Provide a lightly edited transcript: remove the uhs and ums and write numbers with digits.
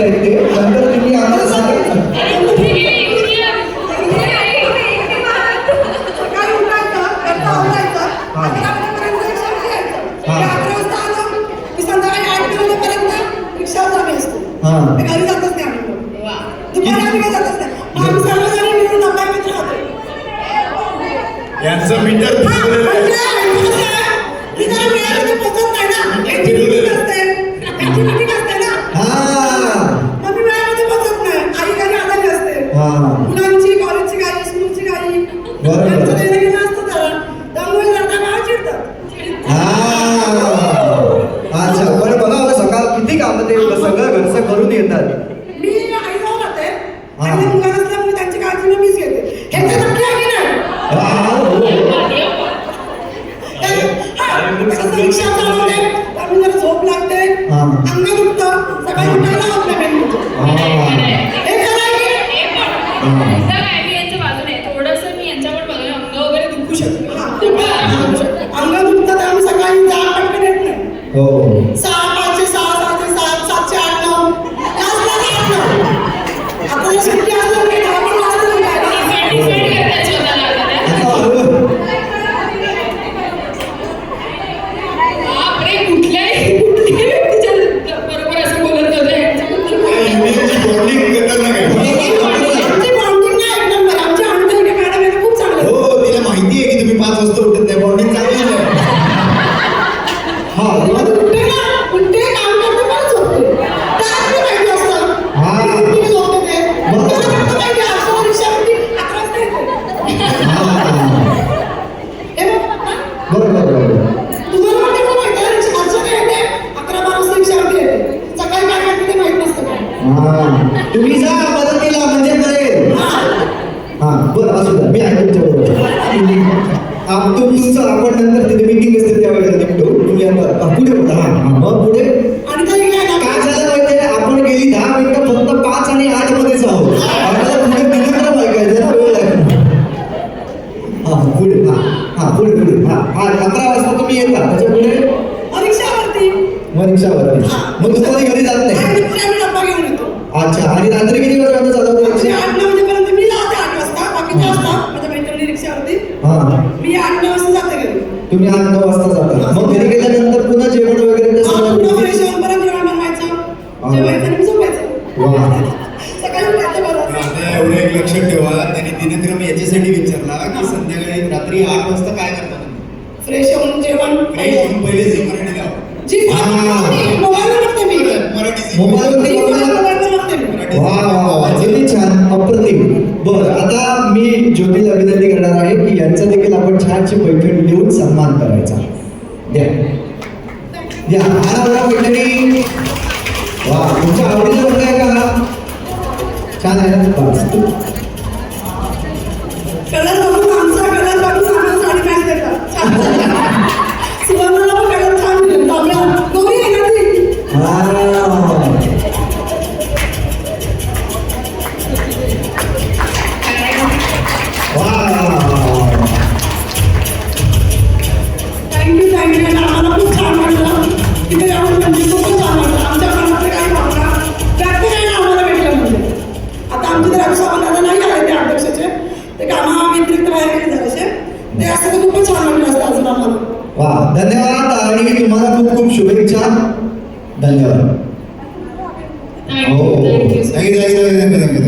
आहेत ते, नंतर तुम्ही आम्हाला सांगायचं. घरी जातच नाही आम्ही, दुपारी आम्ही काय जातच नाही. आम्ही सर्वजण मिळून अपार्टमेंट राहतो. यांचं मीटर फिरवलेलं आहे. मुलांची कॉलेजची गाडी, स्कूलची गाडी, त्यामुळे अच्छा, बरं बघा सकाळ किती काम ते सगळं घरचं करून येतात. मी आई जाऊन राहते आणि मुलं नसल्यामुळे त्यांची काळजी मीच घेते. हे तर नक्की आहे की नाही? रिक्षा चालवते, त्यामुळे जरा झोप लागते, अंग दुखतं, सकाळी उठायला होत नाही. हे खरं आहे की यांच्या बाजूने थोडंसं मी यांच्यावर बघून अंग वगैरे दुखू शकतो. अंग दुखतं त्यामुळे सकाळी जाग पटकन येत नाही. 6, 5, 6, 7, 7, 8, 9 आता सुट्टी असल्यामुळे तुम्ही जा मदतीला म्हणजे कळेल. बरं असू द्या, मी आहे तुमच्याबरोबर. तुमचं आपण नंतर तिथे मीटिंग असते त्यावेळेला निघतो. तुम्ही आता पुढे होता. मग पुढे काय झालं माहिती आहे, आपण गेली 10 मिनिटं फक्त 5 आणि 8 मध्येच आहोत. आपल्याला पुढे कार्यक्रम ऐकायचं ना, वेळ लागेल. पुढे पुढे 11 वाजता तुम्ही येता. त्याच्या पुढे रिक्षावरती. मग रिक्षावरती. मग दुपारी घरी जात नाही. डब्बा घेऊन येतो. अच्छा, आणि रात्री किती वाजता चालवतो? 8-9 वाजेपर्यंत मी जाते. 8 वाजता बाकीचे असतात माझ्या मैत्रिणी रिक्षावरती. मी 8-9 वाजता जाते घरी. तुम्ही 8-9 वाजता जाता. मग घरी गेल्यानंतर पुन्हा जेवण वगैरे फ्रेश होऊन परत जेवण बनवायचं, जेवायचं आणि झोपायचं. सकाळी उठायचं बरं. आता एवढं एक लक्षात ठेवा, त्यांनी दिनक्रम याच्यासाठी विचारला की संध्याकाळी रात्री 8 वाजता काय करता तुम्ही? फ्रेश होऊन जेवण फ्रेश होऊन पहिले झी मराठी लावा. मोबाईलवर बघते मी. मराठी मोबाईलवरती बघते मी. वा, किती छान, अप्रतिम. बरं, आता मी ज्योतीला विनंती करणार आहे की यांचा देखील आपण छानशी पैठणी देऊन सन्मान करायचा. द्या पैठणी. वा, तुमच्या आवडीचं रंग आहे का? छान आहे ना? कलर बघून आमचा कलर बघून आम्हाला साडी मॅच देतात. सुवर्णाला पण कलर छान दिले. गौरी आहे ना ती? थँक्यू. आम्हाला खूप छान वाटलं. तिथे जाऊन म्हणजे खूप छान वाटलं. आमच्या मनातले काही भावना व्यक्त करायला आम्हाला भेटलं. म्हणजे आता आमचे तर अभिषेक नाही आले ते अध्यक्षाचे, ते कामाव्यतिरिक्त बाहेर गेले झाले ते असं तर खूपच छान वाटलं असतं अजून आम्हाला. वा, धन्यवाद आणि तुम्हाला खूप खूप शुभेच्छा. धन्यवाद. थँक्यू.